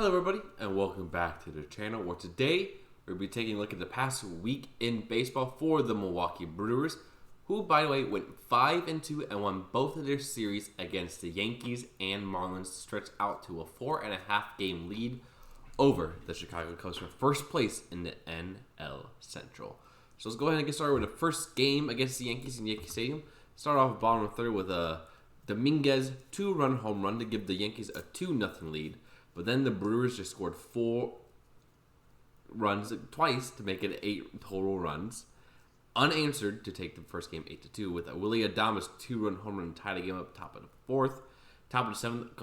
Hello everybody and welcome back to the channel where today we'll be taking a look at the past week in baseball for the Milwaukee Brewers, who by the way went 5-2 and won both of their series against the Yankees and Marlins to stretch out to a 4.5 game lead over the Chicago Cubs for first place in the NL Central. So let's go ahead and get started with the first game against the Yankees in Yankee Stadium. Start off bottom of the third with a Dominguez 2-run home run to give the Yankees a 2-0 lead. But then the Brewers just scored 4 runs twice to make it 8 total runs. Unanswered to take the first game 8-2 with a Willy Adames 2-run home run to tie the game up top of the fourth. Top of the seventh,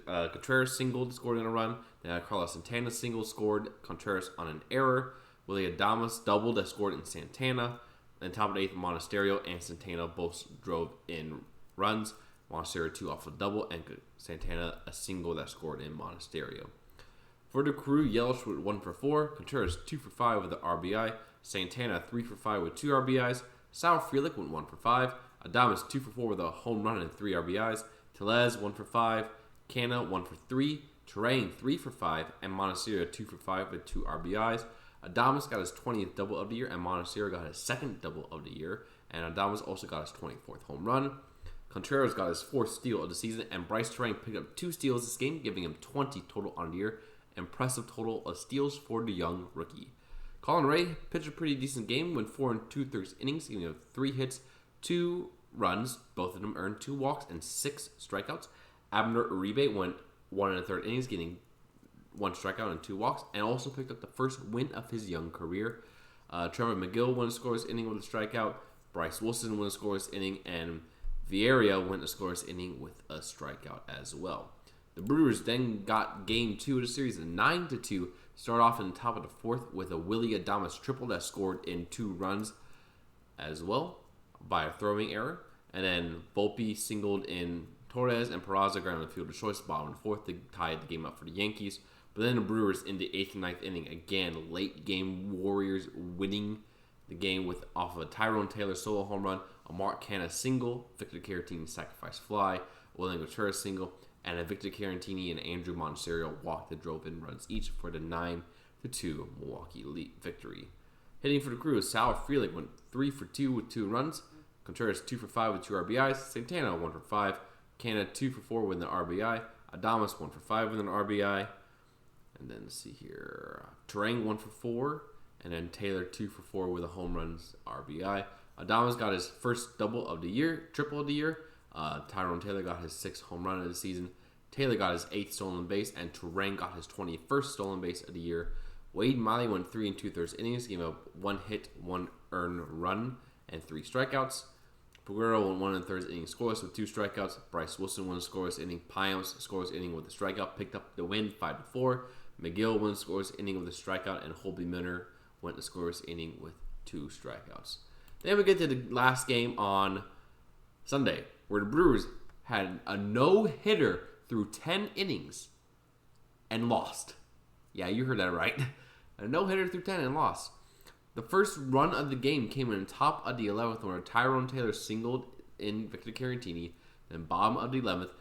Contreras singled, scored in a run. Then Carlos Santana single, scored Contreras on an error. Willy Adames doubled, scored in Santana. Then top of the eighth, Monasterio and Santana both drove in runs. Monasterio 2 off a double, and Santana a single that scored in Monasterio. For the Crew, Yelich with 1 for 4, Contreras 2 for 5 with the RBI, Santana 3 for 5 with 2 RBIs, Sal Frelick went 1 for 5, Adames 2 for 4 with a home run and 3 RBIs, Tellez 1 for 5, Canna 1 for 3, Terrain 3 for 5, and Monasterio 2 for 5 with 2 RBIs. Adames got his 20th double of the year, and Monasterio got his 2nd double of the year, and Adames also got his 24th home run. Contreras got his 4th steal of the season, and Bryce Terang picked up 2 steals this game, giving him 20 total on the year. Impressive total of steals for the young rookie. Colin Ray pitched a pretty decent game, went 4 2/3 innings, giving him 3 hits, 2 runs, both of them earned 2 walks and 6 strikeouts. Abner Uribe went 1 1/3 innings, getting 1 strikeout and 2 walks, and also picked up the first win of his young career. Trevor McGill won a scoreless inning with a strikeout. Bryce Wilson won a scoreless inning, and Vieira went a scoreless inning with a strikeout as well. The Brewers then got game 2 of the series at 9-2. Start off in the top of the 4th with a Willy Adames triple that scored in 2 runs as well by a throwing error. And then Volpe singled in Torres, and Peraza grounded the field of choice bottom of the 4th to tie the game up for the Yankees. But then the Brewers in the 8th and 9th inning, again, late game Warriors winning the game with off of a Tyrone Taylor solo home run, a Mark Canha single, Victor Caratini sacrifice fly, William Contreras single, and a Victor Caratini and Andrew Monasterio walk that drove in runs each for the 9-2 Milwaukee victory. Hitting for the Crew, Sal Frelick went 3 for 2 with 2 runs, Contreras 2 for 5 with 2 RBIs, Santana 1 for 5, Canha 2 for 4 with an RBI, Adames 1 for 5 with an RBI, and then let's see here, Terang 1 for 4, and then Taylor 2 for 4 with a home runs RBI. Adames got his first double of the year, triple of the year. Tyrone Taylor got his 6th home run of the season. Taylor got his 8th stolen base, and Terang got his 21st stolen base of the year. Wade Miley went 3 2/3 innings, gave up 1 hit, 1 earned run, and 3 strikeouts. Peguero went 1 1/3 innings scoreless with 2 strikeouts. Bryce Wilson won a scoreless inning. Payams scoreless inning with a strikeout, picked up the win 5-4. McGill won a scoreless inning with a strikeout, and Holby Milner went a scoreless inning with 2 strikeouts. Then we get to the last game on Sunday, where the Brewers had a no-hitter through 10 innings and lost. Yeah, you heard that right. A no-hitter through 10 and lost. The first run of the game came in the top of the 11th, where Tyrone Taylor singled in Victor Caratini. Then bottom of the 11th,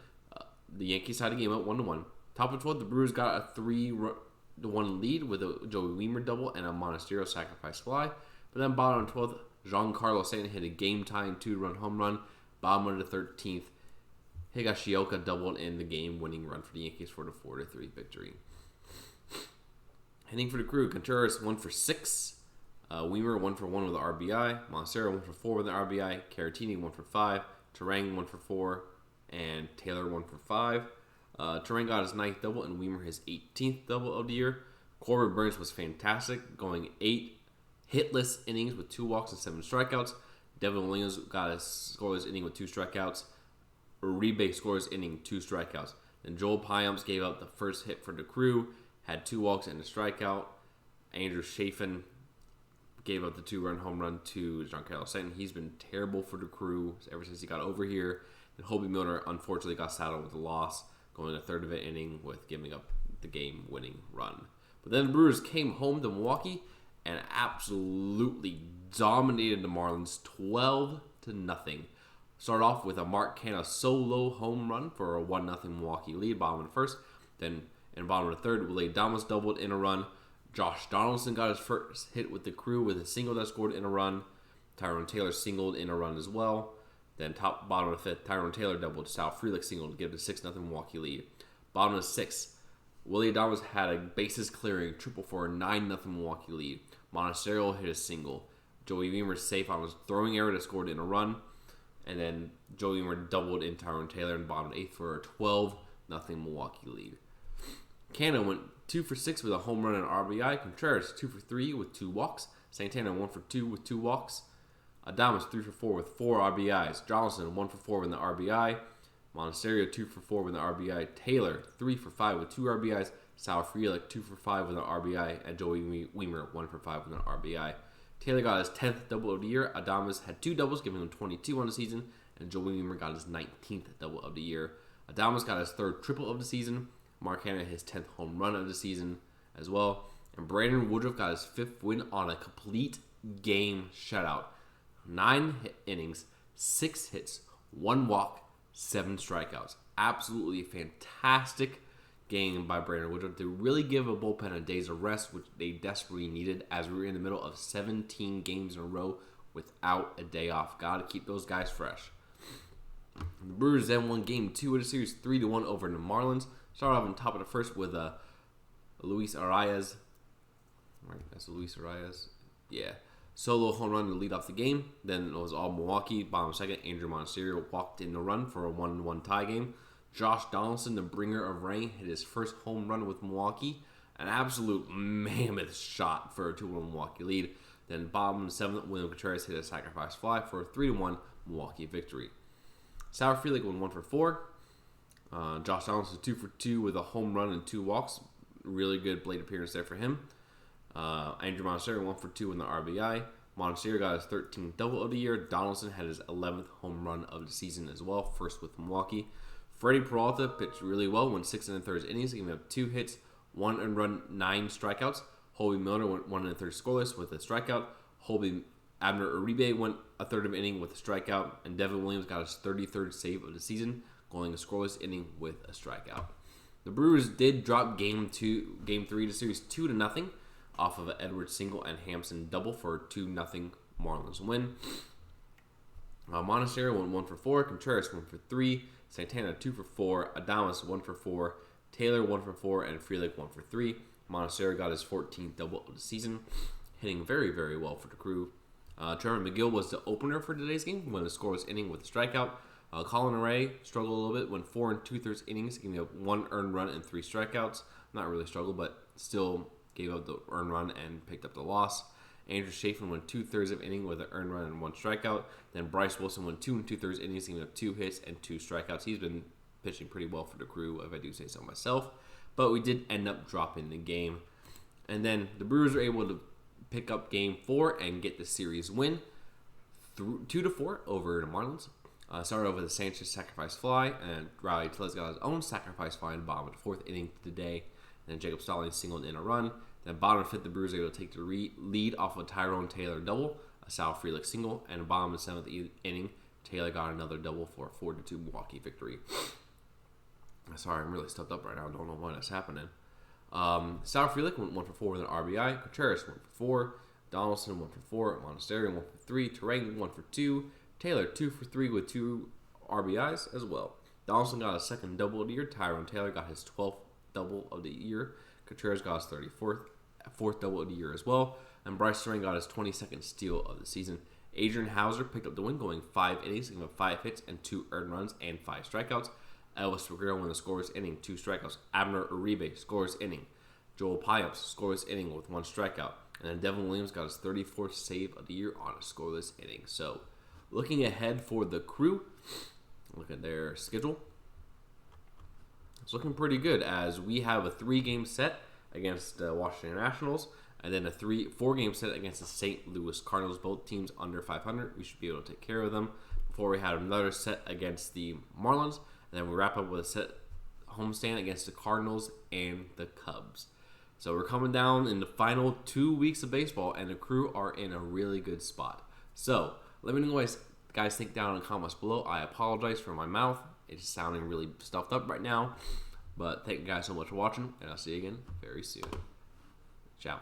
the Yankees tied the game up 1-1. Top of 12th, the Brewers got a 3-1 lead with a Joey Weimer double and a Monasterio sacrifice fly. But then bottom of 12th, Giancarlo Stanton hit a game-tying 2-run home run. Bottom of the 13th, Higashioka doubled in the game-winning run for the Yankees for the 4-3 victory. Hitting for the Crew, Contreras 1 for 6. Weimer 1 for 1 with an RBI. Monasterio 1 for 4 with an RBI. Caratini 1 for 5. Terang 1 for 4. And Taylor 1 for 5. Terang got his 9th double and Weimer his 18th double of the year. Corbin Burns was fantastic, going 8 hitless innings with 2 walks and 7 strikeouts. Devin Williams got a scoreless inning with 2 strikeouts. Uribe scoreless inning, 2 strikeouts. Then Joel Payams gave up the first hit for the Crew, had 2 walks and a strikeout. Andrew Chafin gave up the 2-run home run to Giancarlo Stanton. He's been terrible for the Crew ever since he got over here. And Holby Milner unfortunately got saddled with a loss, going a third of an inning with giving up the game-winning run. But then the Brewers came home to Milwaukee and absolutely dominated the Marlins 12-0. Started off with a Mark Canha solo home run for a 1-0 Milwaukee lead, bottom of the first. Then In the bottom of the third, Willie Adames doubled in a run. Josh Donaldson got his first hit with the Crew with a single that scored in a run. Tyrone Taylor singled in a run as well. Then bottom of the fifth, Tyrone Taylor doubled. Sal Frelick singled to give the 6-0 Milwaukee lead. Bottom of the sixth, Willie Adames had a bases clearing triple for a 9-0 Milwaukee lead. Monasterio hit a single. Joey Wiemer safe on his throwing error that scored in a run. And then Joey Wiemer doubled in Tyrone Taylor in bottom of the eighth for a 12-0 Milwaukee lead. Canada went 2 for 6 with a home run and RBI. Contreras 2 for 3 with 2 walks. Santana 1 for 2 with 2 walks. Adames 3 for 4 with 4 RBIs. Johnson 1 for 4 with an RBI. Monasterio 2 for 4 with an RBI. Taylor 3 for 5 with 2 RBIs. Sal Frelick 2 for 5 with an RBI. And Joey Wiemer 1 for 5 with an RBI. Taylor got his 10th double of the year. Adames had 2 doubles, giving him 22 on the season. And Joey Wiemer got his 19th double of the year. Adames got his 3rd triple of the season. Mark Hanna his 10th home run of the season as well. And Brandon Woodruff got his 5th win on a complete game shutout. 9 innings, 6 hits, 1 walk, 7 strikeouts. Absolutely fantastic game by Brandon Woodruff to really give a bullpen a day's of rest, which they desperately needed as we were in the middle of 17 games in a row without a day off. Got to keep those guys fresh. The Brewers then won Game 2 of the series 3-1 over the Marlins. Started off on top of the first with Luis Arias. Right, that's Luis Arias. Yeah. Solo home run to lead off the game. Then it was all Milwaukee. Bottom second, Andrew Monasterio walked in the run for a 1-1 tie game. Josh Donaldson, the bringer of rain, hit his first home run with Milwaukee. An absolute mammoth shot for a 2-1 Milwaukee lead. Then bottom seventh, William Contreras hit a sacrifice fly for a 3-1 Milwaukee victory. Sal Frelick went 1 for 4. Josh Donaldson 2 for 2 with a home run and 2 walks. Really good plate appearance there for him. Andrew Monasterio 1 for 2 in the RBI. Monasterio got his 13th double of the year. Donaldson had his 11th home run of the season as well, first with Milwaukee. Freddie Peralta pitched really well, went 6 1/3 innings, giving up 2 hits, 1 earned run, 9 strikeouts. Hobie Miller went 1 1/3 scoreless with a strikeout. Abner Uribe went a third of an inning with a strikeout, and Devin Williams got his 33rd save of the season, going a scoreless inning with a strikeout. The Brewers did drop Game 3 to series 2-0 off of an Edwards single and Hampson double for a 2-0 Marlins win. Monasterio went 1 for 4, Contreras 1 for 3, Santana 2 for 4, Adames 1 for 4, Taylor 1 for 4, and Frelick 1 for 3. Monasterio got his 14th double of the season, hitting very, very well for the Crew. Trevor McGill was the opener for today's game, went a scoreless inning with a strikeout. Colin Array struggled a little bit, went 4 2/3 innings, giving up 1 earned run and 3 strikeouts. Not really struggled, but still gave up the earned run and picked up the loss. Andrew Chafin went 2/3 of inning with an earned run and 1 strikeout. Then Bryce Wilson went 2 2/3 innings, giving up 2 hits and 2 strikeouts. He's been pitching pretty well for the Crew, if I do say so myself. But we did end up dropping the game. And then the Brewers were able to pick up Game 4 and get the series win, 2-4 over the Marlins. Started off with a Sanchez sacrifice fly, and Riley Tellez got his own sacrifice fly in the bottom of the 4th inning today. Then Jacob Stallings singled in a run. Then bottom of the 5th, the Brewers were able to take the lead off of Tyrone Taylor double, a Sal Frelick single, and bottom of the 7th inning, Taylor got another double for a 4-2 Milwaukee victory. Sorry, I'm really stuffed up right now. I don't know why that's happening. Sal Frelick went 1 for 4 with an RBI. Contreras 1 for 4. Donaldson 1 for 4. Monasterio 1 for 3. Terang 1 for 2. Taylor 2 for 3 with 2 RBIs as well. Donaldson got a 2nd double of the year. Tyrone Taylor got his 12th double of the year. Contreras got his 4th double of the year as well. And Bryce Terang got his 22nd steal of the season. Adrian Hauser picked up the win, going 5 innings, giving up 5 hits and 2 earned runs and 5 strikeouts. Elvis Figueroa won the scoreless inning, 2 strikeouts. Abner Uribe, scoreless inning. Joel Payamps, scoreless inning with 1 strikeout. And then Devin Williams got his 34th save of the year on a scoreless inning. So, looking ahead for the Crew, look at their schedule. It's looking pretty good as we have a 3-game set against the Washington Nationals and then a 4-game set against the St. Louis Cardinals. Both teams under 500. We should be able to take care of them before we have another set against the Marlins. And then we wrap up with a set homestand against the Cardinals and the Cubs. So we're coming down in the final 2 weeks of baseball, and the Crew are in a really good spot. So let me know what you guys think down in the comments below. I apologize for my mouth. It's sounding really stuffed up right now. But thank you guys so much for watching, and I'll see you again very soon. Ciao.